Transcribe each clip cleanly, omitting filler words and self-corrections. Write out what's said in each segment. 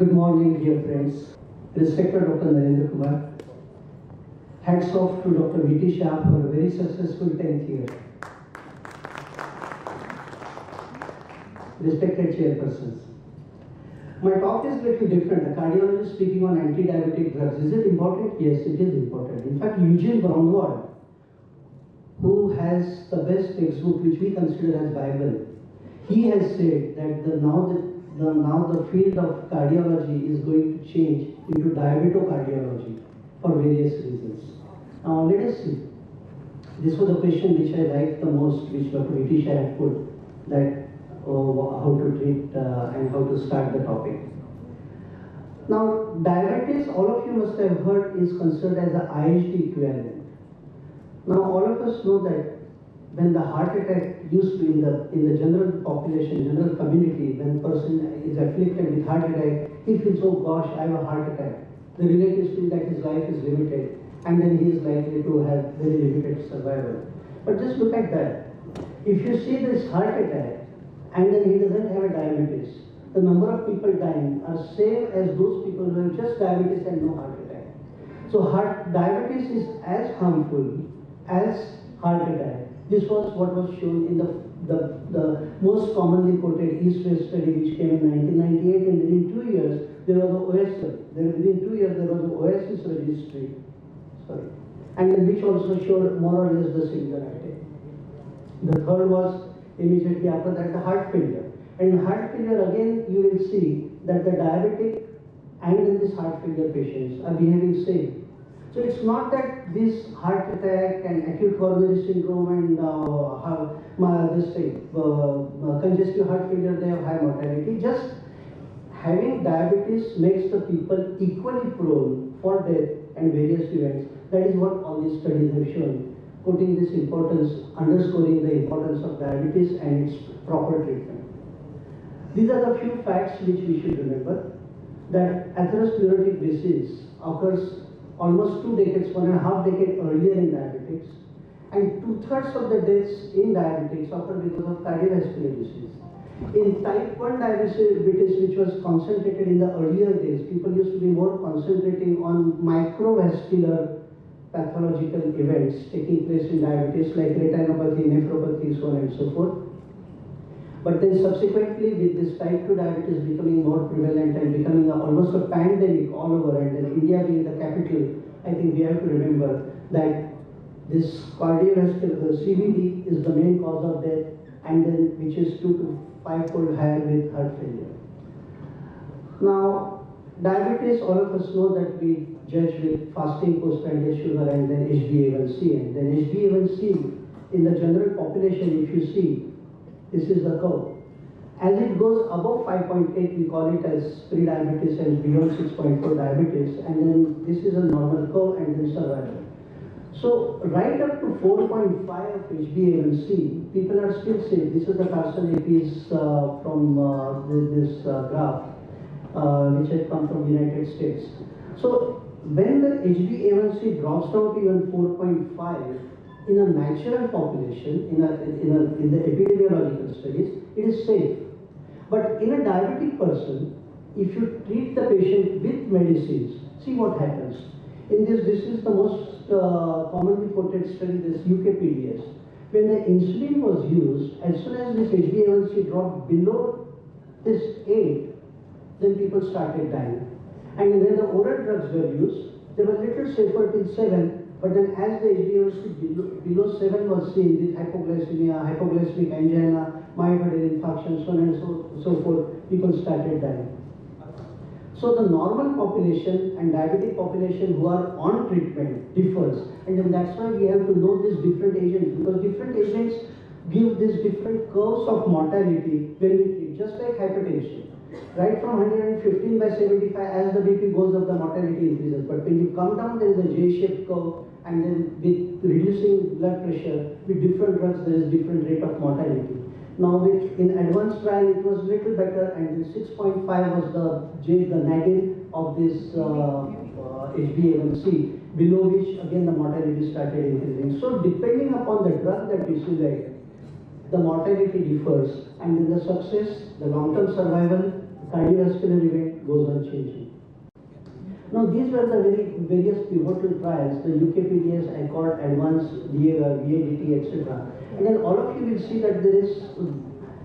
Good morning, dear friends. Respected Dr. Narendra Kumar. Hats off to Dr. V.T. Shah for a very successful 10th year. Respected chairpersons. My talk is a little different. A cardiologist speaking on anti-diabetic drugs. Is it important? Yes, it is important. In fact, Eugene Braunwald, who has the best textbook which we consider as Bible, he has said that now the field of cardiology is going to change into diabetocardiology for various reasons. Now let us see. This was the question which I liked the most, which Dr. V.T. Shah had put, that how to treat and how to start the topic. Now diabetes, all of you must have heard, is considered as the IHD equivalent. Now all of us know that when the heart attack used to in the general population, general community, when a person is afflicted with heart attack, he feels, oh gosh, I have a heart attack. The relatives feel that his life is limited and then he is likely to have very limited survival. But just look at that. If you see this heart attack and then he doesn't have a diabetes, the number of people dying are same as those people who have just diabetes and no heart attack. So diabetes is as harmful as heart attack. This was what was shown in the most commonly quoted East-West study, which came in 1998, and within 2 years there was an Oasis registry, and which also showed more or less the similarity. The third was immediately after that the heart failure, and in heart failure again you will see that the diabetic and then these heart failure patients are behaving same. So it's not that this heart attack and acute coronary syndrome and congestive heart failure, they have high mortality. Just having diabetes makes the people equally prone for death and various events. That is what all these studies have shown, putting this importance, underscoring the importance of diabetes and its proper treatment. These are the few facts which we should remember. That atherosclerotic disease occurs almost 2 decades, 1.5 decades earlier in diabetics, and 2/3 of the deaths in diabetics occur because of cardiovascular disease. In type 1 diabetes, which was concentrated in the earlier days, people used to be more concentrating on microvascular pathological events taking place in diabetes like retinopathy, nephropathy, so on and so forth. But then subsequently, with this type 2 diabetes becoming more prevalent and becoming almost a pandemic all over, and then India being the capital, I think we have to remember that this cardiovascular, CVD, is the main cause of death, and then which is 2 to 5-fold higher with heart failure. Now, diabetes, all of us know that we judge with fasting postprandial sugar and then HbA1c, and then HbA1c in the general population, if you see, this is the curve. As it goes above 5.8, we call it as pre-diabetes, and beyond 6.4 diabetes, and then this is a normal curve and then survival. So right up to 4.5 of HbA1c, people are still safe. This is the Carson APs from this graph, which had come from the United States. So when the HbA1c drops down to even 4.5, in a natural population, in the epidemiological studies, it is safe. But in a diabetic person, if you treat the patient with medicines, see what happens. In this is the most commonly quoted study, this UKPDS. When the insulin was used, as soon as this HbA1c dropped below this 8, then people started dying. And when the oral drugs were used, they were little safer till 7. But then as the HbA1c below 7 was seen with hypoglycemia, hypoglycemic angina, myocardial infarction, so on and so forth, people started dying. So the normal population and diabetic population who are on treatment differs. And then that's why we have to know these different agents, because different agents give these different curves of mortality when we treat, just like hypertension. Right from 115 by 75, as the BP goes up, the mortality increases. But when you come down, there is a J-shaped curve, and then with reducing blood pressure, with different drugs, there is different rate of mortality. Now, in advanced trial, it was little better, and 6.5 was the nadir of this HbA1c, below which again the mortality started increasing. So, depending upon the drug that you select, the mortality differs, and in the success, the long-term survival, cardiovascular event goes on changing. Now these were the various pivotal trials, the UKPDS, ACCORD, Advanced, VADT, etc. And then all of you will see that there is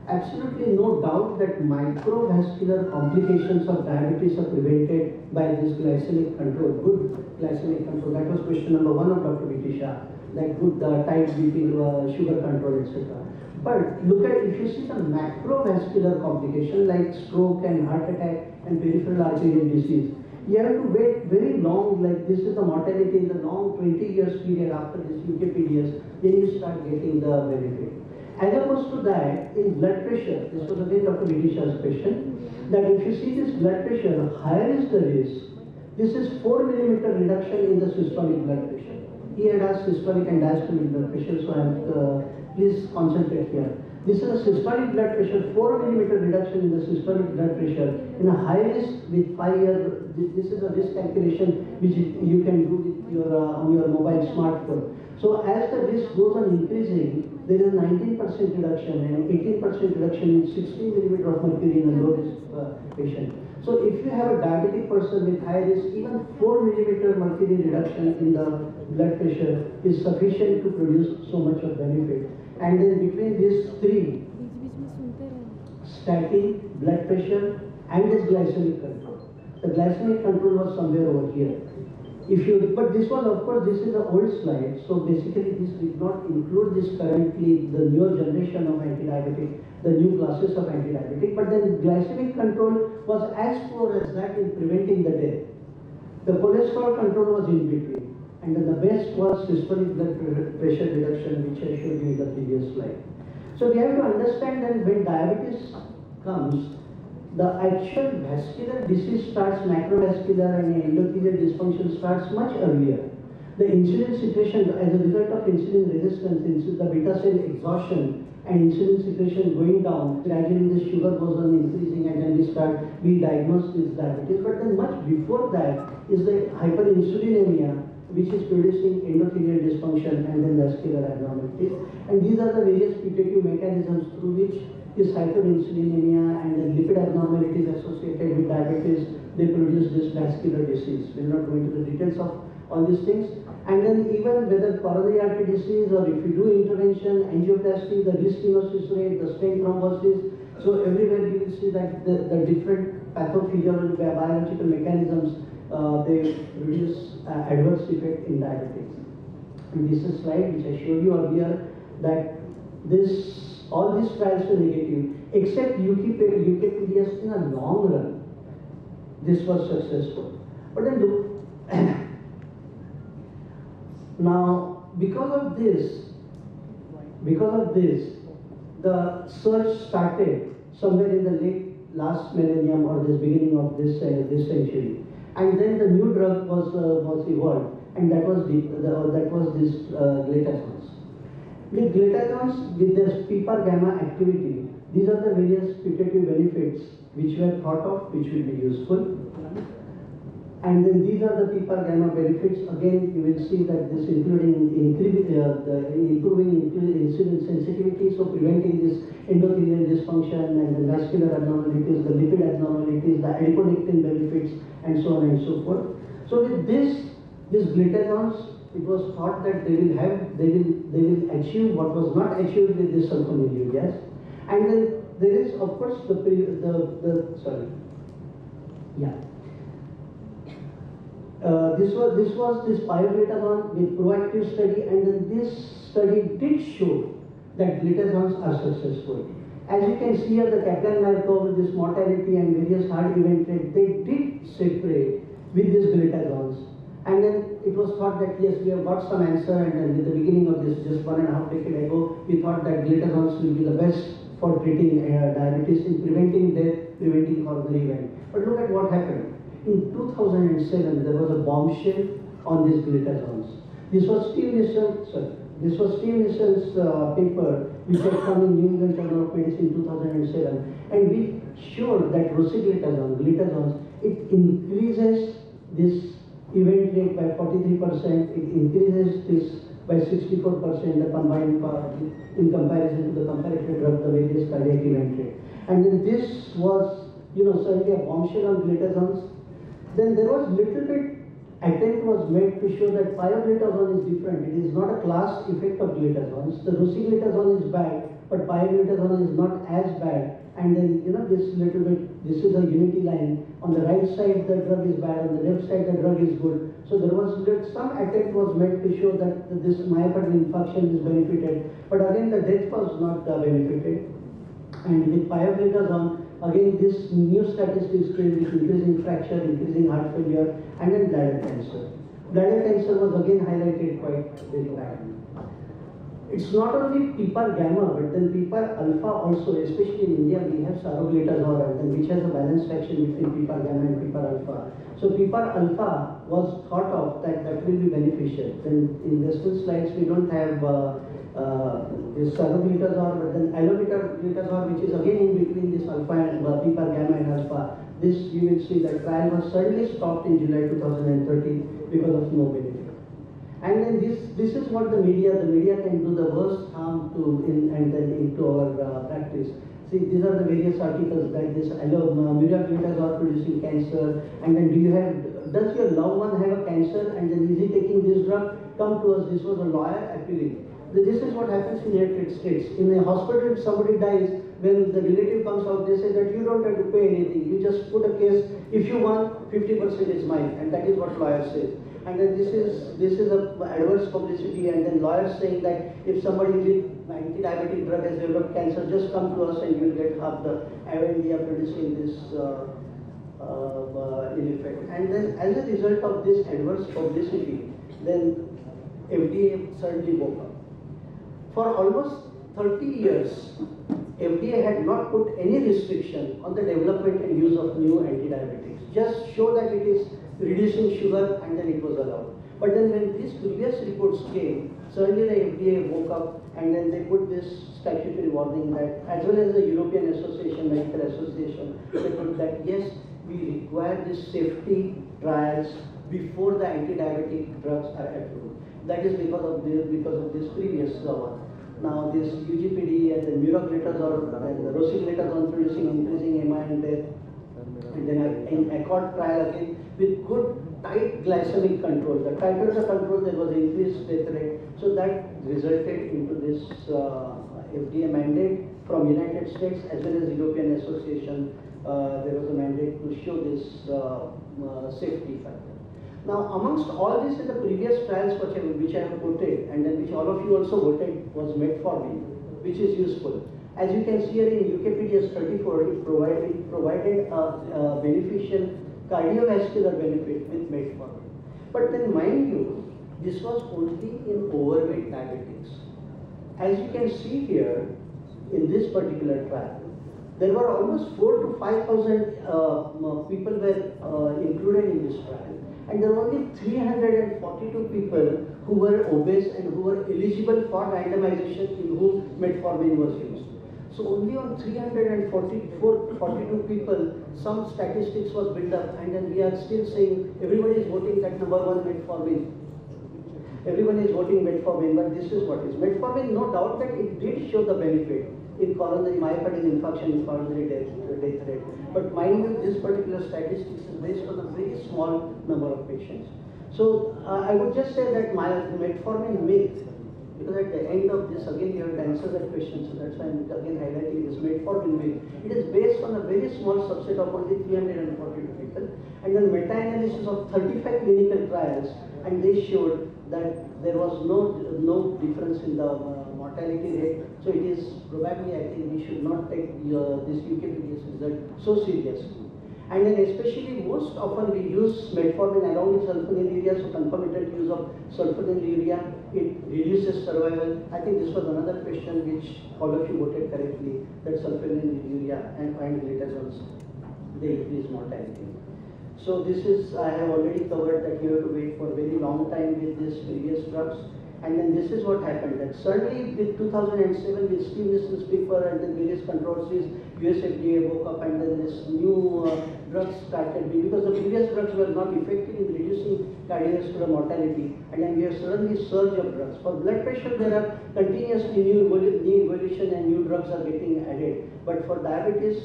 absolutely no doubt that microvascular complications of diabetes are prevented by this glycemic control, good glycemic control. That was question number 1 of Dr. Vitisha, like good tight BP, sugar control, etc. But look at, if you see the macrovascular complication like stroke and heart attack and peripheral arterial disease, you have to wait very long, like this is the mortality in the long 20 years period after this UKPDS, then you start getting the benefit. As opposed to that, in blood pressure, this was again Dr. Vitisha's question, that if you see this blood pressure, higher is the risk. This is 4 millimeter reduction in the systolic blood pressure. He had asked systolic and diastolic blood pressure, so please concentrate here. This is a systolic blood pressure, 4 millimeter reduction in the systolic blood pressure in a high risk with 5 year. This is a risk calculation which you can do with your on your mobile smartphone. So as the risk goes on increasing, there is a 19% reduction and 18% reduction in 16 millimeter of mercury in a low risk patient. So if you have a diabetic person with high risk, even 4 millimeter mercury reduction in the blood pressure is sufficient to produce so much of benefit. And then between these three, statin, blood pressure, and this glycemic control. The glycemic control was somewhere over here. But this was, of course, this is an old slide. So basically, this did not include this currently, the newer generation of anti-diabetic, the new classes of anti-diabetic. But then glycemic control was as poor as that in preventing the death. The cholesterol control was in between. And then the best was systolic blood pressure reduction, which I showed you in the previous slide. So we have to understand that when diabetes comes, the actual vascular disease starts, macrovascular and endothelial dysfunction starts much earlier. The insulin secretion, as a result of insulin resistance, the beta cell exhaustion and insulin secretion going down, gradually the sugar goes on increasing and then we diagnose with diabetes. But then much before that is the hyperinsulinemia, which is producing endothelial dysfunction and then vascular abnormalities. And these are the various putative mechanisms through which this hyperinsulinemia and the lipid abnormalities associated with diabetes, they produce this vascular disease. We'll not go into the details of all these things. And then even whether coronary artery disease or if you do intervention, angioplasty, the risk stenosis rate, the stent thrombosis, so everywhere you will see that the different pathophysiological biological mechanisms, they produce adverse effect in diabetes. And this is a slide which I showed you earlier, that all these trials were negative, except UKPDS in a long run. This was successful. But then look, now because of this, the search started somewhere in the late last millennium or this beginning of this century. And then the new drug was evolved, and that was this glutathione. With glutathione, with their PPAR gamma activity, these are the various putative benefits which were thought of, which will be useful. And then these are the PPAR gamma benefits. Again, you will see that this including improving insulin sensitivity, so preventing this endothelial dysfunction and the vascular abnormalities, the lipid abnormalities, the adiponectin benefits, and so on and so forth. So with this glutathiones, it was thought that they will achieve what was not achieved with this sulfonylurea gas. And then there is, of course, this was this pioglitazone with proactive study, and then this study did show that glutazones are successful. As you can see here, the Kaplan-Meier curve with this mortality and various hard event rate, they did separate with these glutazones. And then it was thought that yes, we have got some answer, and then at the beginning of this, just 1.5 decades ago, we thought that glutazones will be the best for treating diabetes, in preventing death, preventing coronary event. But look at what happened. In 2007, there was a bombshell on these glutazones. This was Steve Nissen's paper, which had come in New England Journal of Medicine in 2007, and we showed that glutazones, it increases this event rate by 43%, it increases this by 64%, the combined in comparison to the comparative drug, the various cardiac event rate. And then this was suddenly a bombshell on glitazones. Then there was little bit attempt was made to show that pioglitazone is different. It is not a class effect of glitazones. The rosiglitazone is bad, but pioglitazone is not as bad. And then this is a unity line. On the right side the drug is bad, on the left side the drug is good. So there was some attempt was made to show that this myocardial infarction is benefited, but again the death was not benefited. And with pioglitazone, again this new statistics came with increasing fracture, increasing heart failure, and then bladder cancer. Bladder cancer was again highlighted quite very badly. It's not only PPAR gamma, but then PPAR alpha also, especially in India, we have saroglitazone, which has a balanced action between PPAR gamma and PPAR alpha. So PPAR alpha was thought of that will be beneficial. Then in Western slides, we don't have this saroglitazone, but then alloglitazone, which is again in between this alpha and PPAR gamma and alpha. This you will see that trial was suddenly stopped in July 2013 because of no benefit. And then this is what the media can do the worst harm into our practice. See, these are the various articles that this miraglitazone producing cancer, and then does your loved one have a cancer, and then is he taking this drug? Come to us. This was a lawyer appealing. This is what happens in the United States. In a hospital, if somebody dies, when the relative comes out, they say that you don't have to pay anything. You just put a case. If you want, 50% is mine, and that is what lawyers say. And then this is a adverse publicity, and then lawyers saying that if somebody with anti-diabetic drug has developed cancer, just come to us and you will get half the R&D are producing this ill effect. And then as a result of this adverse publicity, then FDA suddenly woke up. For almost 30 years, FDA had not put any restriction on the development and use of new anti-diabetics. Just show that it is reducing sugar, and then it was allowed. But then when these previous reports came, suddenly the FDA woke up, and then they put this statutory warning that, as well as the European Medical Association, they put that yes, we require this safety trials before the anti-diabetic drugs are approved. That is because of this previous one. Now this UGPD and the miraglitazone and the rosiglitazone producing increasing MI and death, and then in ACCORD trial again with good tight glycemic control. The tighter the control, there was increased death rate. So that resulted into this FDA mandate from United States as well as European Association. There was a mandate to show this safety factor. Now, amongst all this in the previous trials which I have quoted, and then which all of you also voted, was metformin, which is useful. As you can see here in UKPDS 34, it provided a beneficial cardiovascular benefit with metformin. But then mind you, this was only in overweight diabetics. As you can see here, in this particular trial, there were almost 4,000 to 5,000 people were included in this trial. And there were only 342 people who were obese and who were eligible for randomization in whom metformin was used. So only on 342 people, some statistics was built up, and then we are still saying everybody is voting that number one metformin. Everyone is voting metformin, but this is what is. Metformin, no doubt that it did show the benefit in coronary myocardial infarction and coronary death rate. But mind you, this particular statistics is based on a very small number of patients. So I would just say that metformin myth, because at the end of this, again, you have to answer that question, so that's why I'm again highlighting this metformin myth. It is based on a very small subset of only 342 people, and then meta-analysis of 35 clinical trials, and they showed that there was no difference in the mortality rate. So it is probably, I think, we should not take this UKPDS result so seriously. And then especially most often we use metformin along with sulfonylurea, so concomitant use of sulfonylurea, it reduces survival. I think this was another question which all of you voted correctly, that sulfonylurea and glitazones, they increase mortality. So this is, I have already covered that you have to wait for a very long time with these previous drugs. And then this is what happened, that suddenly with 2007 with Steve Nissen's paper and then various controversies, US FDA woke up, and then this new drugs started being, because the previous drugs were not effective in reducing cardiovascular mortality, and then we have suddenly surge of drugs. For blood pressure, there are continuously new evolution and new drugs are getting added. But for diabetes,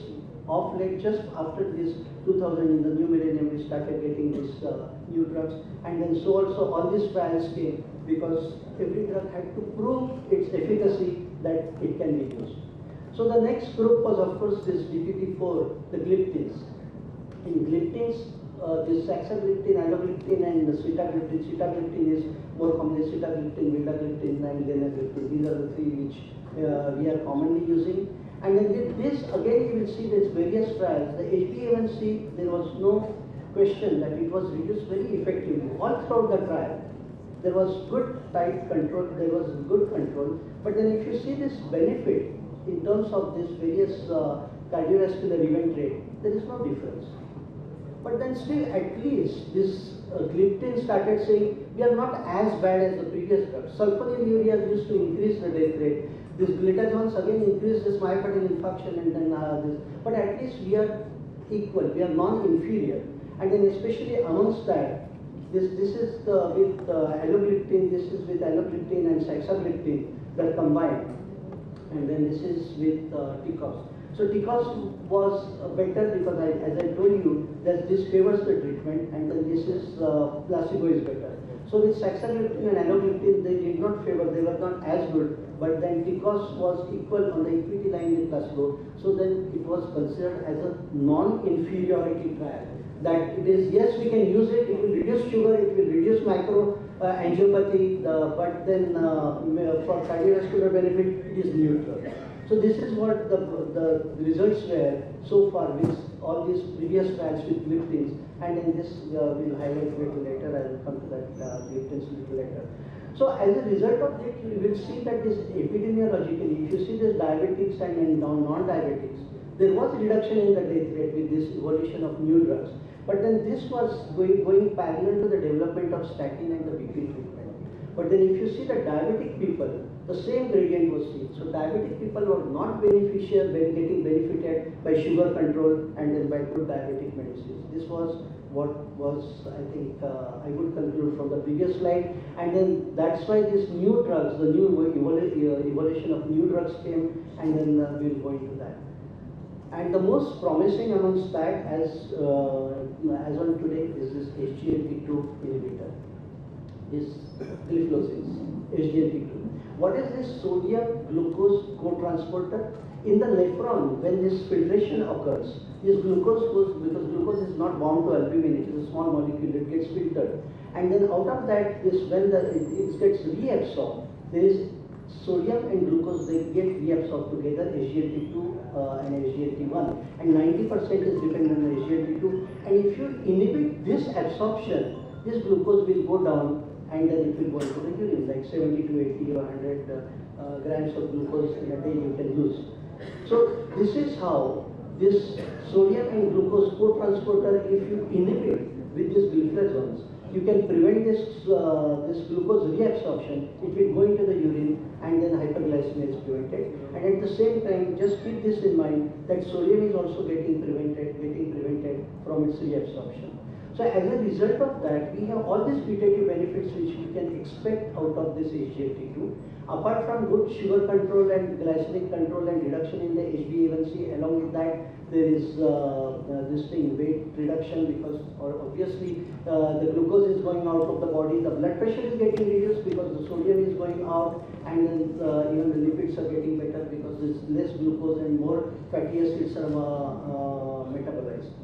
Of late, just after this 2000 in the new millennium, we started getting these new drugs, and then so also all these trials came because every drug had to prove its efficacy that it can be used. So the next group was of course this DPP-4, the gliptins. In gliptins, this saxagliptin, alogliptin and the sitagliptin. Sitagliptin is more commonly sitagliptin, vildagliptin and linagliptin. These are the three which we are commonly using. And then with this, again you will see there's various trials. The HbA1c, there was no question that it was reduced very effectively. All throughout the trial, there was good tight control, there was good control. But then if you see this benefit in terms of this various cardiovascular event rate, there is no difference. But then still at least this gliptin started saying we are not as bad as the previous drugs. Sulfonylureas used to increase the death rate. This glitazones again increase this myocardial infarction and then this. But at least we are equal, we are non-inferior. And then especially amongst that, this is with alogliptin, this is with alogliptin and saxagliptin that combined. And then this is with TCOS. So TCOS was better because as I told you, that this favors the treatment and then this is placebo is better. So with saxagliptin and alogliptin, they did not favor, they were not as good, but then TCOS was equal on the equity line with placebo. So then it was considered as a non-inferiority trial. That it is, yes, we can use it, it will reduce sugar, it will reduce angiopathy, but then for cardiovascular benefit, it is neutral. So this is what the results were so far with all these previous trials with gliptins, and in this we'll highlight a little later. I will come to that gliptins a little later. So as a result of it, you will see that this epidemiologically, if you see this diabetics and non-diabetics, there was reduction in the death rate with this evolution of new drugs. But then this was going parallel to the development of statin and the BP treatment. But then if you see the diabetic people, the same gradient was seen. So diabetic people were not beneficial when getting benefited by sugar control and then by good diabetic medicines. This was what was, I think, I would conclude from the previous slide. And then that's why these new drugs, the new evolution of new drugs came, and then we'll go into that. And the most promising amongst that, as on today, is this SGLT2 inhibitor, is gliflozins, SGLT2. What is this sodium glucose cotransporter? In the nephron, when this filtration occurs, this glucose goes, because glucose is not bound to albumin, it is a small molecule, it gets filtered. And then out of that, this when it gets reabsorbed, there is sodium and glucose, they get reabsorbed together, SGLT2 and SGLT1, and 90% is dependent on SGLT2. And if you inhibit this absorption, this glucose will go down and then it will go into the urine, like 70 to 80 or 100 grams of glucose in a day you can use. So this is how this sodium and glucose cotransporter, if you inhibit with these gliflozins, you can prevent this glucose reabsorption. It will go into the urine and then hyperglycemia is prevented. And at the same time, just keep this in mind that sodium is also getting prevented from its reabsorption. So as a result of that, we have all these putative benefits which we can expect out of this SGLT2. Apart from good sugar control and glycemic control and reduction in the HbA1c, along with that, there is this thing, weight reduction, because obviously the glucose is going out of the body, the blood pressure is getting reduced because the sodium is going out, and then even the lipids are getting better because there's less glucose and more fatty acids are metabolized.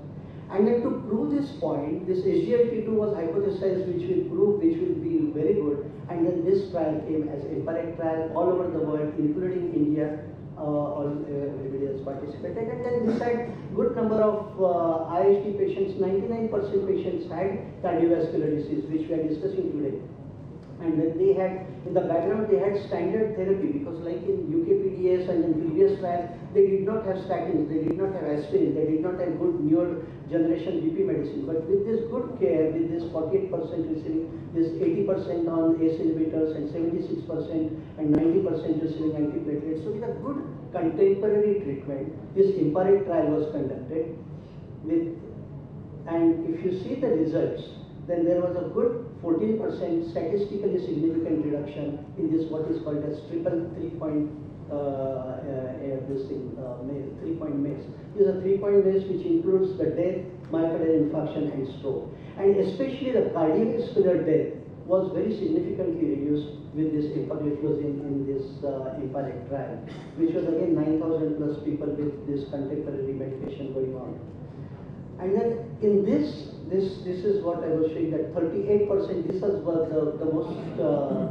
And then to prove this point, this SGLT2 was hypothesized, which will be very good. And then this trial came as EMPIREC trial all over the world, including India. Everybody has participated. And then this had good number of IHT patients. 99% patients had cardiovascular disease, which we are discussing today. And then they had, in the background, they had standard therapy, because like in UKPDS and in previous trials, they did not have statins, they did not have aspirin, they did not have good newer generation BP medicine. But with this good care, with this 48% receiving, this 80% on ACE inhibitors and 76% and 90% receiving antiplatelets. So with a good contemporary treatment, this EMPIREC trial was conducted with, and if you see the results, then there was a good 14% statistically significant reduction in this what is called as triple 3-point this thing, 3-point MACE. These are 3-point MACE which includes the death, myocardial infarction and stroke. And especially the cardiovascular death was very significantly reduced with this empagliflozin in this EMPA-REG trial, which was again 9,000 plus people with this contemporary medication going on. And then in this is what I was showing, that 38%, this was the most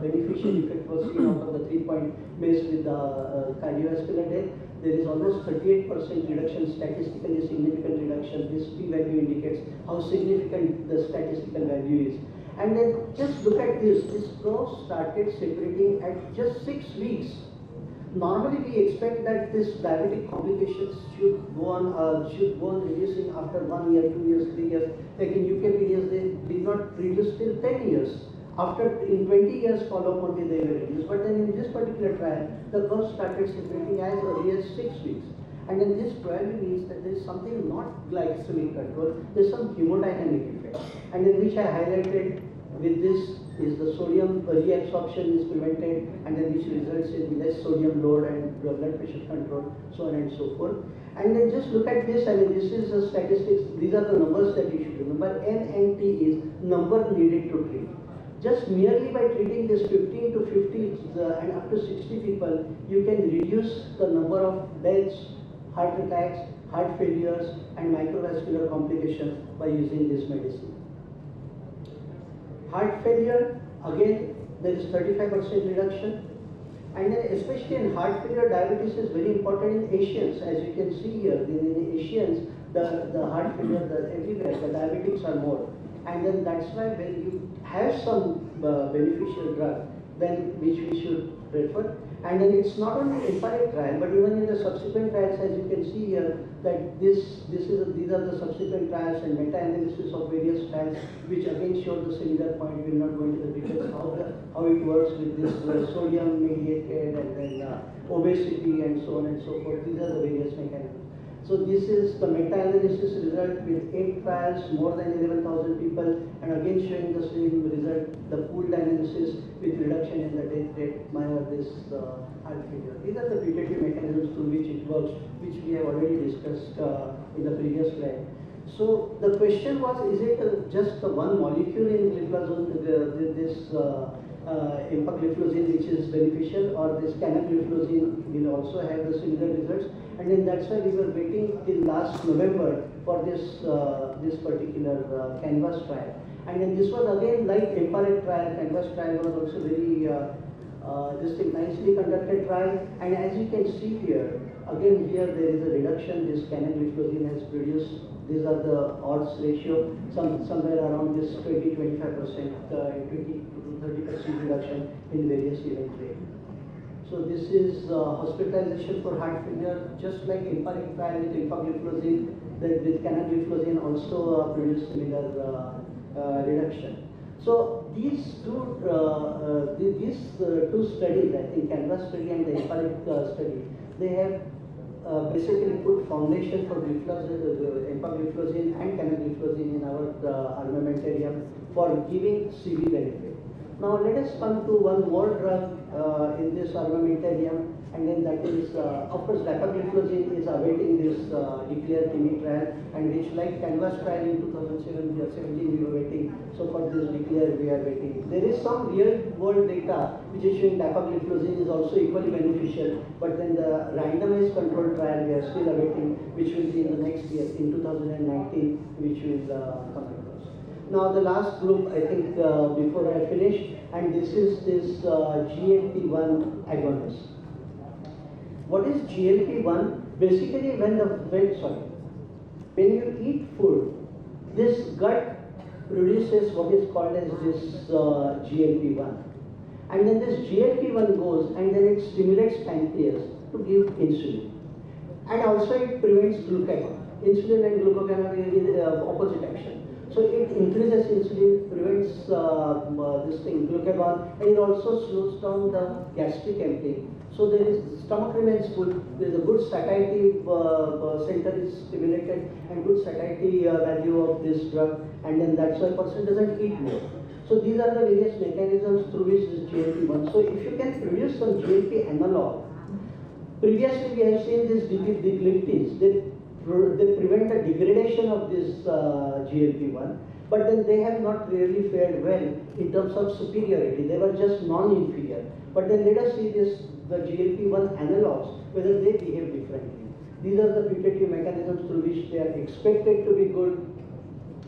beneficial effect was seen out of the 3-point MACE with the cardiovascular death. There is almost 38% reduction, statistically significant reduction. This p-value indicates how significant the statistical value is. And then just look at this curve started separating at just 6 weeks. Normally we expect that this diabetic complications should go on reducing after 1 year, 2 years, 3 years. Like in UK periods, they did not reduce till 10 years. After in 20 years follow-up only they were reduced. But then in this particular trial, the curve started separating as early as 6 weeks. And then this probably means that there is something not glycemic control, there is some hemodynamic effect. And then which I highlighted with this is the sodium reabsorption is prevented, and then which results in less sodium load and blood pressure control, so on and so forth. And then just look at this, I mean this is the statistics, these are the numbers that you should remember. N and T is number needed to treat. Just merely by treating this 15 to 50 and up to 60 people, you can reduce the number of deaths, heart attacks, heart failures and microvascular complications by using this medicine. Heart failure, again there is 35% reduction, and then especially in heart failure, diabetes is very important in Asians. As you can see here, in Asians, the heart failure, everywhere, the diabetics are more. And then that's why when you have some beneficial drug, then which we should prefer. And then it's not only EMPA-REG trial, but even in the subsequent trials, as you can see here, that these are the subsequent trials and meta-analysis of various trials, which again show the similar point. We'll not go into the details how it works with this sodium mediated and then obesity and so on and so forth. These are the various mechanisms. So this is the meta-analysis result with 8 trials, more than 11,000 people, and again showing the same result, the pooled analysis with reduction in the death rate, this heart failure. These are the putative mechanisms through which it works, which we have already discussed in the previous slide. So the question was, is it just the one molecule in gliflozin, this empagliflozin which is beneficial, or this canagliflozin will also have the similar results? And then that's why we were waiting till last November for this particular canvas trial. And then this was again like EMPA-REG trial. Canvas trial was also very nicely conducted trial. And as you can see here, again here there is a reduction. This canagliflozin has produced. These are the odds ratio, somewhere around this 20-25%, 20 to 30% reduction in various event rate. So this is hospitalization for heart failure, just like EMPA-REG trial with empagliflozin, that with canagliflozin also produced similar reduction. So these two studies, I think canvas study and the EMPA-REG study, they have basically put foundation for empagliflozin and canagliflozin in our armamentarium for giving CV benefit. Now let us come to one more drug in this armamentarium, and then that is, of course, dapagliflozin is awaiting this declared TB trial, and which like canvas trial in 2017 we were waiting. So for this declared we are waiting. There is some real world data which is showing dapagliflozin is also equally beneficial, but then the randomized control trial we are still awaiting, which will be in the next year, in 2019, which will come across. Now the last group, I think, before I finish, and this is this GLP-1 agonist. What is GLP-1? Basically, when you eat food, this gut produces what is called as this GLP-1, and then this GLP-1 goes and then it stimulates pancreas to give insulin, and also it prevents glucagon. Insulin and glucagon are opposite action. So it increases insulin, prevents glucagon, and it also slows down the gastric emptying. So there is, stomach remains full, there is a good satiety center is stimulated, and good satiety value of this drug, and then that's why a person doesn't eat more. So these are the various mechanisms through which this GLP-1. So if you can produce some GLP analog, Previously, we have seen these gliptins. They prevent the degradation of this GLP-1, but then they have not really fared well in terms of superiority. They were just non-inferior. But then let us see the GLP-1 analogs, whether they behave differently. These are the putative mechanisms through which they are expected to be good,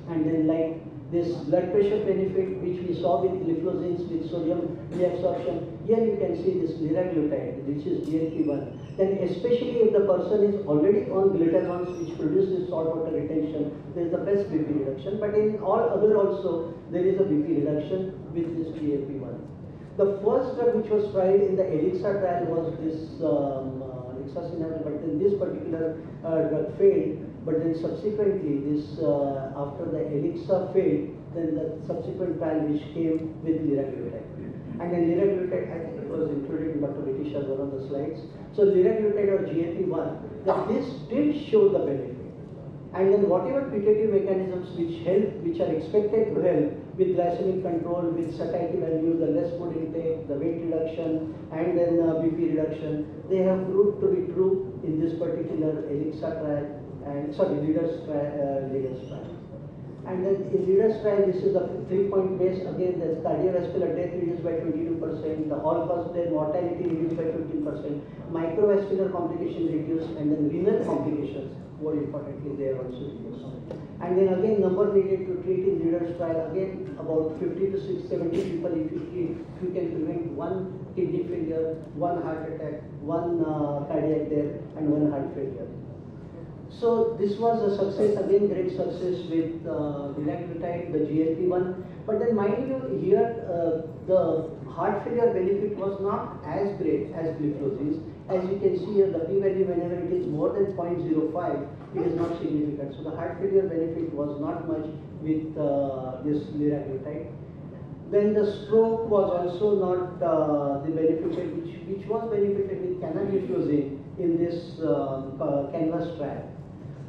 and then like this blood pressure benefit which we saw with gliflozins with sodium reabsorption. Here you can see this liraglutide, which is GLP-1. Then especially if the person is already on glutathione, which produces salt water retention, there is the best BP reduction. But in all other also there is a BP reduction with this GLP-1. The first drug which was tried in the ELIXA trial was this lixasinamide, but then this particular drug failed. But then subsequently, this after the ELIXA failed, then the subsequent trial which came with liraglutide. And then liraglutide, I think it was included in Dr. Vitisha's one of the slides. So liraglutide or GLP-1, that this did show the benefit. And then whatever putative mechanisms which help, which are expected to help with glycemic control, with satiety value, the less food intake, the weight reduction, and then BP reduction, they have proved to be true in this particular ELIXA trial. And sorry, leaders trial. And then in leaders trial, this is a 3-point base. Again, there's cardiovascular death reduced by 22%, the all-cause death mortality reduced by 15%, microvascular complications reduced, and then renal complications, more importantly, they are also reduced. And then again, number needed to treat in leaders trial, again, about 50 to 70 people if you treat, you can prevent one kidney failure, one heart attack, one cardiac death, and one heart failure. So this was a success, again great success with liraglutide, the GLP-1. But then mind you, here the heart failure benefit was not as great as gliflozins. As you can see here, the p-value whenever it is more than 0.05, it is not significant. So the heart failure benefit was not much with this liraglutide. Then the stroke was also not the benefited, which was benefited with canagliflozin in this canvas trial.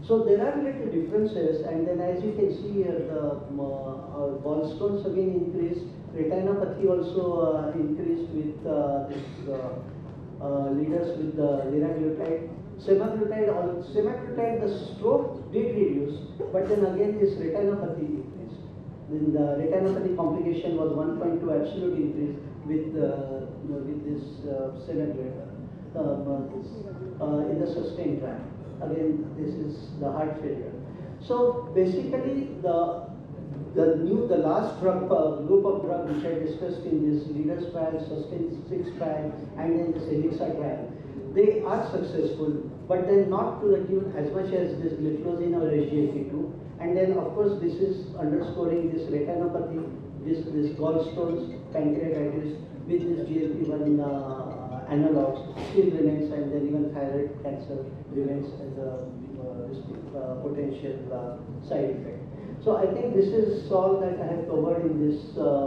So there are little differences, and then as you can see here, the gallstones again increased, retinopathy also increased with this leaders with the liraglutide. Semaglutide, the stroke did reduce, but then again this retinopathy increased. Then the retinopathy complication was 1.2 absolute increase with this semaglutide in the sustained trial. Again, this is the heart failure. So basically, the last drug group of drugs which I discussed in this leaders trial, sustain 6 trial, and then this ELIXA trial, they are successful, but then not to the tune as much as this gliflozin or SGLT2. And then of course this is underscoring this retinopathy, this gallstones, pancreatitis with this GLP-1 analogs still remains, and then even thyroid cancer remains as a potential side effect. So I think this is all that I have covered in this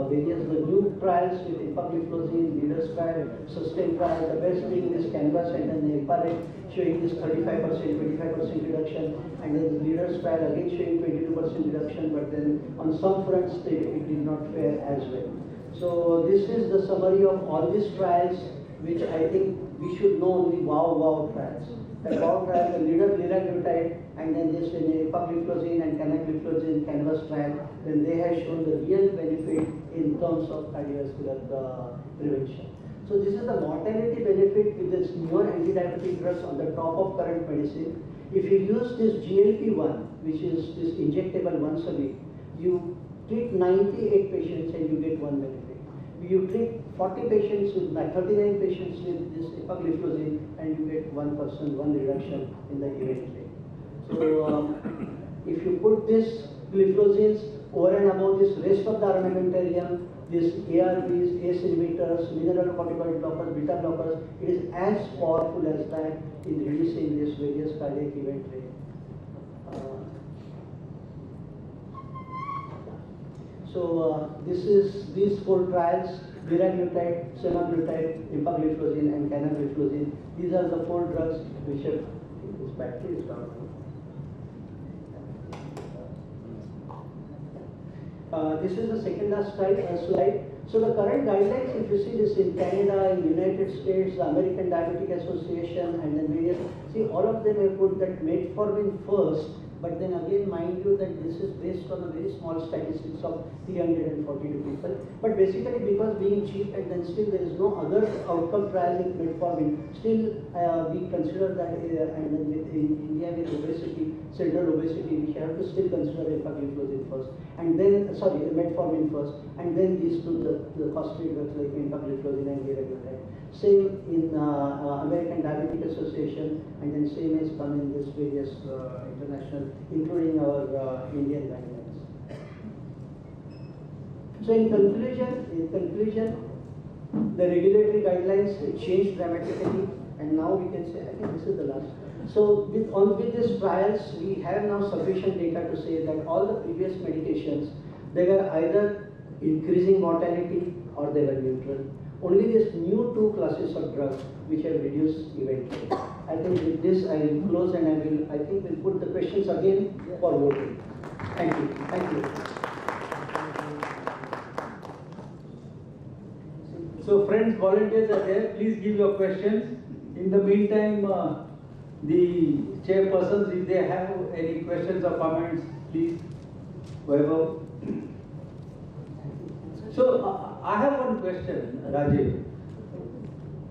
various the new trials with epagliflozin, leaders trial, sustain trial, the best being this canvas and then the EPARET showing this 35%, 25% reduction, and then the leaders trial again showing 22% reduction, but then on some fronts it did not fare as well. So this is the summary of all these trials, which I think we should know only wow trials. The wow trial, the liraglutide, and then this epagliflozin and canagliflozin canvas trial, then they have shown the real benefit in terms of cardiovascular prevention. So this is the mortality benefit with this newer anti-diabetic drugs on the top of current medicine. If you use this GLP-1, which is this injectable once a week, you treat 98 patients and you get one benefit. You treat 40 patients with 39 patients with this epagliflozin and you get 1% reduction in the event rate. So if you put this gliflozins over and above this rest of the armamentarium, this ARBs, ACE inhibitors, mineralocorticoid blockers, beta blockers, it is as powerful as that in reducing this various cardiac event rate. This is these 4 trials: liraglutide, semaglutide, epagliflozin, and canagliflozin. These are the 4 drugs which have. This battery is down. This is the second last slide. So the current guidelines, if you see this in Canada, in United States, the American Diabetic Association, and then various, see all of them have put that metformin first, but then again mind you that this is based on a very small statistics of 342 people. But basically because being cheap and then still there is no other outcome trial with metformin, still we consider that and then in India with obesity, central obesity, we have to still consider empagliflozin first, and then metformin first, and then these two the costly drugs like empagliflozin and liraglutide. Same in American Diabetic Association, and then same has come in this various international, including our Indian guidelines. So in conclusion, the regulatory guidelines changed dramatically, and now we can say, I think this is the last. So with these trials, we have now sufficient data to say that all the previous medications, they were either increasing mortality or they were neutral. Only these new two classes of drugs which have reduced event rate. I think with this I will close, and I think we'll put the questions again for voting. Thank you. Thank you. So friends, volunteers are there. Please give your questions. In the meantime, the chairpersons, if they have any questions or comments, please. Whoever. So I have one question, Rajiv.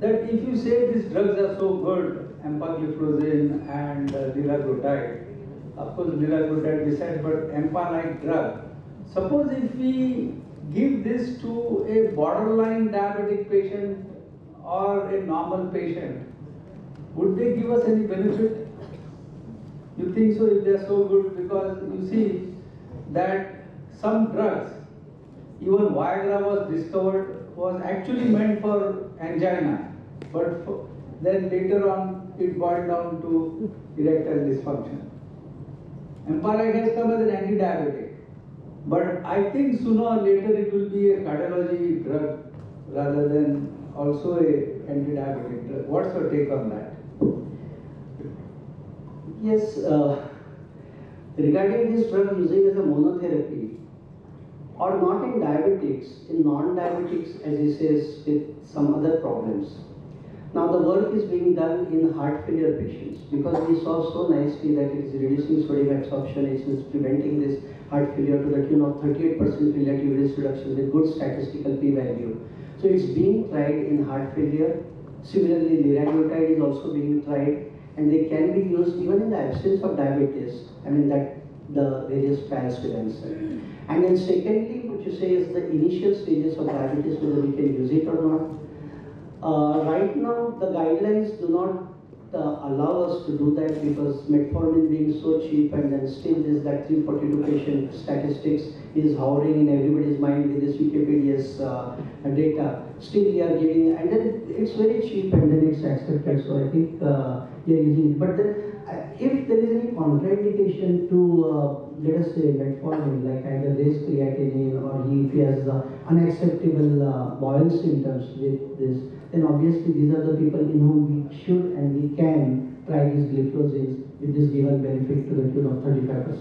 That if you say these drugs are so good, empagliflozin and liraglutide, of course liraglutide besides, but EMPA-like drug. Suppose if we give this to a borderline diabetic patient or a normal patient, would they give us any benefit? You think so if they are so good? Because you see that some drugs, even Viagra was discovered, was actually meant for angina, but then later on it boiled down to erectile dysfunction. EMPA-like has come as an anti-diabetic, but I think sooner or later it will be a cardiology drug rather than also a anti-diabetic drug. What's your take on that? Yes, regarding this drug using as a monotherapy, or not in diabetics, in non-diabetics, as he says, with some other problems. Now the work is being done in heart failure patients, because we saw so nicely that it is reducing sodium absorption, it is preventing this heart failure to the tune of 38% relative risk reduction with good statistical p-value. So it's being tried in heart failure. Similarly, liraglutide is also being tried, and they can be used even in the absence of diabetes. I mean that the various trials will answer. And then secondly, what you say is the initial stages of diabetes, whether we can use it or not. Right now, the guidelines do not allow us to do that, because metformin being so cheap, and then still this that 342 patient statistics is hovering in everybody's mind with this Wikipedia's data. Still we are giving, and then it's very cheap and then it's accepted. So I think we are using it. But then, if there is any contraindication to let us say metformin, like either raised creatinine or if he has unacceptable bowel symptoms with this, then obviously these are the people in whom we should and we can try these gliflozins with this given benefit to the tune of 35%.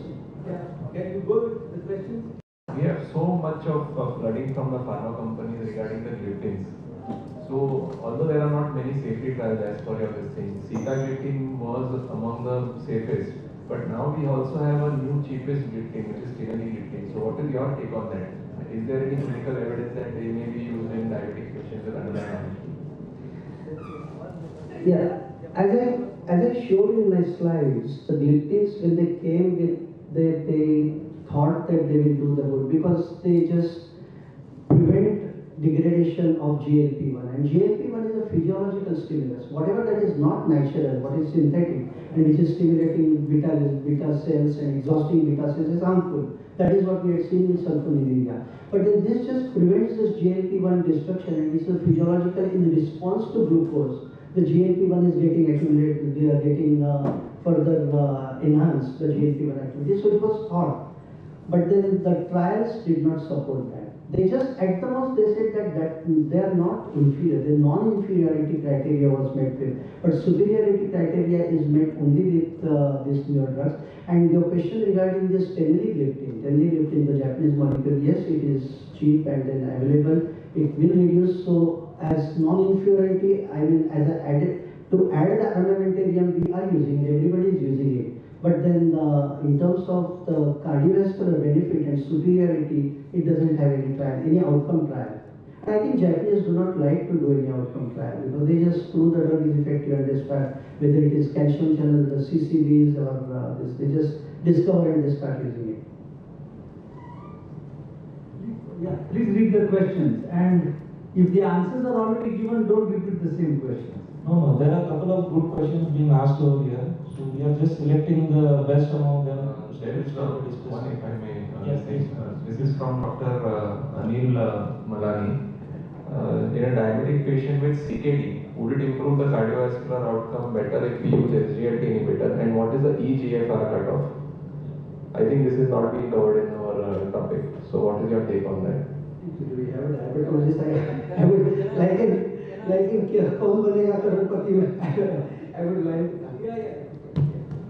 Yeah. Can you go with the questions? We have so much of flooding from the pharma companies regarding the gliptins. So, although there are not many safety trials as per your listing, sitagliptin was among the safest. But now we also have a new cheapest gliptin, which is tinagliptin. So, what is your take on that? Is there any clinical evidence that they may be used in diabetic patients with underlying condition? Yeah, as I showed in my slides, the gliptins, when they came with, they thought that they will do the good, because they just prevent degradation of GLP-1, and GLP-1 is a physiological stimulus. Whatever that is not natural, what is synthetic, and which is stimulating beta cells and exhausting beta cells is harmful. That is what we had seen in sulfonylurea. But then this just prevents this GLP-1 destruction, and it's a physiological in response to glucose. The GLP-1 is getting accumulated, they are getting further enhanced, the GLP-1 activity. So it was thought. But then the trials did not support that. They just, at the most, they said that they are not inferior. The non-inferiority criteria was met with, but superiority criteria is met only with these newer drugs. And your question regarding this teneligliptin, the Japanese molecule, yes, it is cheap and then available. It will reduce. So as non-inferiority, I mean, as a to add the armamentarium, we are using it. Everybody is using it. But then in terms of the cardiovascular benefit and superiority, it doesn't have any trial, any outcome trial. And I think Japanese do not like to do any outcome trial because they just prove the drug is effective and they start, whether it is calcium channel, the CCBs or this, they just discover and they start using it. Yeah, please read the questions, and if the answers are already given, don't repeat the same questions. No, there are a couple of good questions being asked over here. So we are just selecting the best among them. There is one, if I may Yes, say. please. This is from Dr. Anil Malani. In a diabetic patient with CKD, would it improve the cardiovascular outcome better if we use SGLT inhibitor? And what is the eGFR cutoff? I think this is not being covered in our topic. So what is your take on that? Do we have a diabetologist? I would like in Kaun Banega Crorepati, I would like.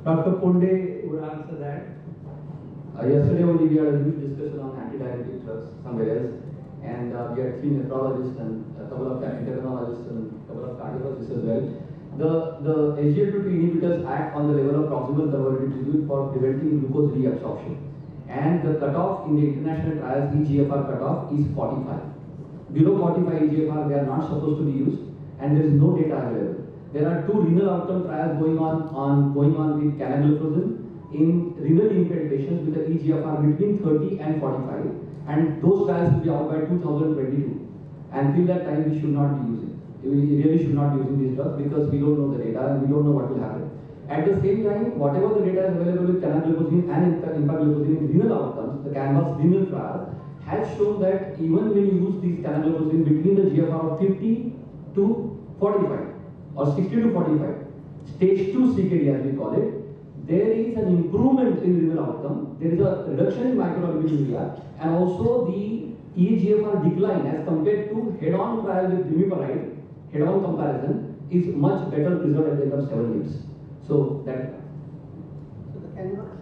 Dr. Ponde would answer that. Yesterday only we had a huge discussion on anti-diabetic drugs somewhere else, and we had 3 nephrologists and a couple of endocrinologists and a couple of cardiologists as well. The SGLT2 inhibitors act on the level of proximal converted tissue for preventing glucose reabsorption, and the cutoff in the international trials eGFR cutoff is 45. Below 45 eGFR they are not supposed to be used, and there is no data available. There are 2 renal outcome trials going on with canagliflozin in renal impaired patients with an eGFR between 30 and 45, and those trials will be out by 2022. Until that time, we should not be using. We really should not be using these drugs because we don't know the data and we don't know what will happen. At the same time, whatever the data is available with canagliflozin and empagliflozin in renal outcomes, the CANVAS renal trial has shown that even when you use these canagliflozin between the GFR of 50 to 45 or 60 to 45, stage 2 CKD as we call it, there is an improvement in renal outcome, there is a reduction in microalbuminuria, and also the eGFR decline as compared to head-on trial with glimepiride, head-on comparison is much better result at the end of 7 years. So that.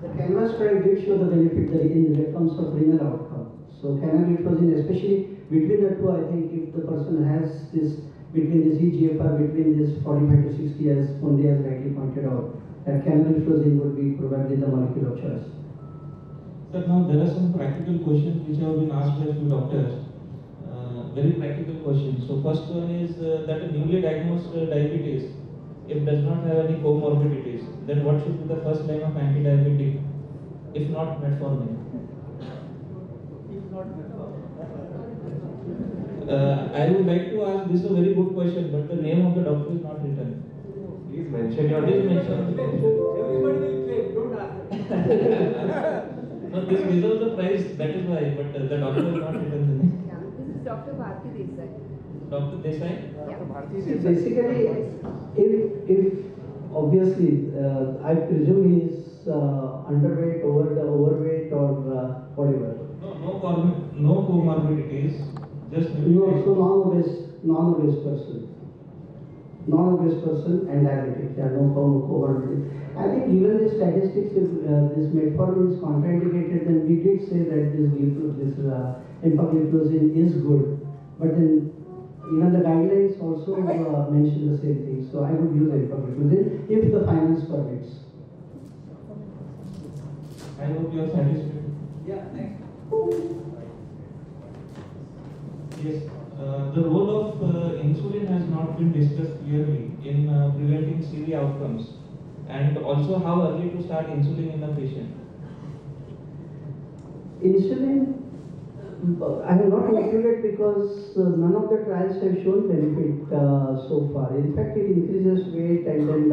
The CANVAS trial did show the benefit in terms of renal outcome. So canagliflozin, especially between the two, I think if the person has this between this eGFR between this 45 to 60, as Ponde has rightly pointed out, that canagliflozin would be probably the molecule of choice. Sir, now there are some practical questions which have been asked by a few doctors. Very practical questions. So first one is that a newly diagnosed diabetes, if does not have any comorbidities, then what should be the first line of anti-diabetic, if not metformin? I would like to ask, this is a very good question, but the name of the doctor is not written. Please mention your Please name. mention. Everybody will claim, don't ask. No, this deserves the prize, that is why, but the doctor is not written the name. Yeah, this is Dr. Bharti Desai. Dr. Desai? Yeah. See, basically, if obviously, I presume he is underweight, overweight, or whatever. No comorbidities, just No, so non-obese person and diabetic. There are no comorbidities. I think given the statistics, if this metformin is contraindicated, then we did say that this empagliflozin is good, but then even the guidelines also mention the same thing. So I would use empagliflozin if the finance permits. I hope you are satisfied. Yeah, next. Yes, the role of insulin has not been discussed clearly in preventing CV outcomes, and also how early to start insulin in a patient. Insulin, I have not included because none of the trials have shown benefit so far. In fact, it increases weight, and then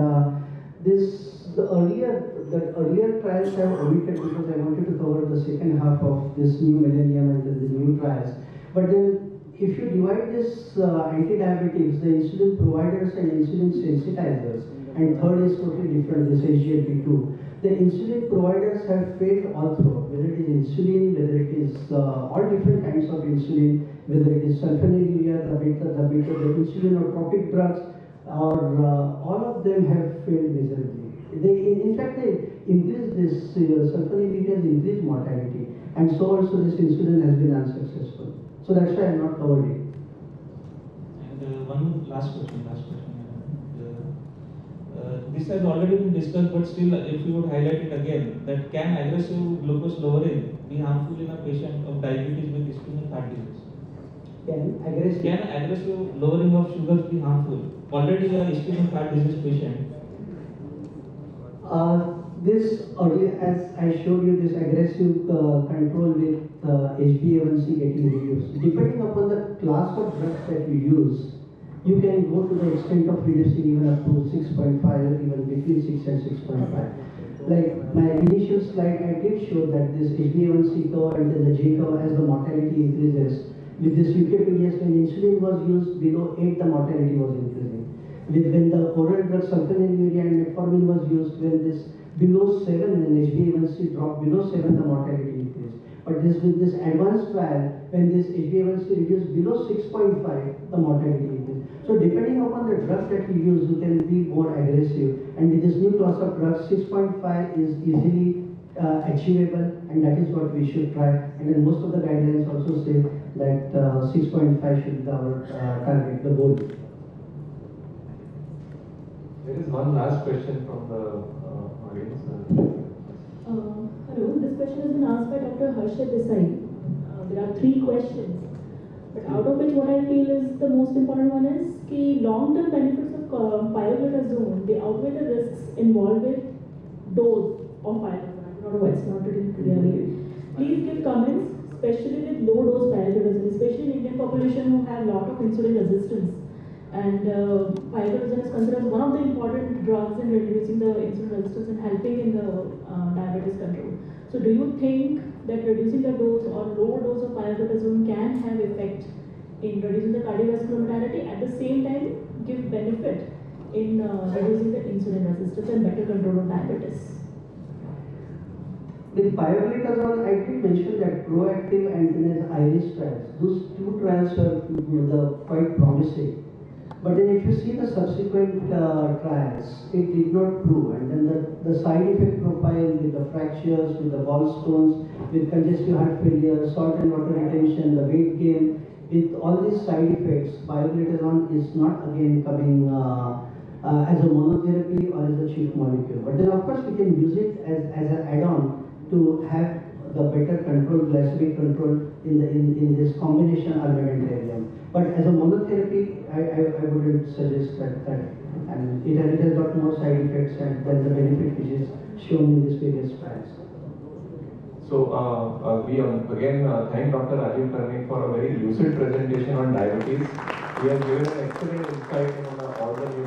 the earlier trials have omitted because I wanted to cover the second half of this new millennium and the new trials. But then, if you divide this anti-diabetics, the insulin providers and insulin sensitizers, and third is totally different, this SGLT2. The insulin providers have failed all through, whether it is insulin, whether it is all different kinds of insulin, whether it is sulfonylurea, the insulinotropic drugs, or all of them have failed miserably. In fact, they increase this sulfonylurea increase mortality, and so also this insulin has been unsuccessful. So that's why I have not covered it. And one last question. This has already been discussed, but still, if you would highlight it again, that can aggressive glucose lowering be harmful in a patient of diabetes with ischemic heart disease? Can aggressive lowering of sugars be harmful? Already a ischemic heart disease patient. This earlier, as I showed you, this aggressive control with HbA1c getting reduced. Depending upon the class of drugs that you use, you can go to the extent of reducing even up to 6.5 or even between 6 and 6.5. Like my initial slide, I did show that this HbA1c curve and then the J curve as the mortality increases. With this UKPDS, when insulin was used below 8, the mortality was increasing. When the oral drug sulfonylurea and metformin was used, when this below 7 and HbA1c dropped below 7, the mortality increased. But with this advanced trial, when this HbA1c reduced below 6.5, the mortality increased. So depending upon the drug that you use, you can be more aggressive. And with this new class of drugs, 6.5 is easily achievable, and that is what we should try. And then most of the guidelines also say that 6.5 should be our target, the goal. There is one last question from the audience. Hello, this question has been asked by Dr. Harshad Desai. There are 3 questions, but out of which what I feel is the most important one is the long-term benefits of pioglitazone, they outweigh the risks involved with dose of pioglitazone. I don't know why it's not written clearly. Please give comments, especially with low-dose pioglitazone, especially in Indian population who have a lot of insulin resistance. And pioglitazone is considered as one of the important drugs in reducing the insulin resistance and helping in the diabetes control. So do you think that reducing the dose or low dose of pioglitazone can have effect in reducing the cardiovascular mortality, at the same time give benefit in reducing the insulin resistance and better control of diabetes? With pioglitazone, I did mention that proactive and then IRIS trials. Those 2 trials were quite promising. But then if you see the subsequent trials, it did not prove. And then the side effect profile with the fractures, with the gallstones, with congestive heart failure, salt and water retention, the weight gain, with all these side effects, pioglitazone is not again coming as a monotherapy or as a chief molecule. But then of course we can use it as an add-on to have the better control, glycemic control in this combination armamentarium. But as a monotherapy, I wouldn't suggest that. And it has got more side effects and then the benefit which is shown in these various trials. So we again thank Dr. Rajiv Karnik for a very lucid presentation on diabetes. He has given an excellent insight on all the new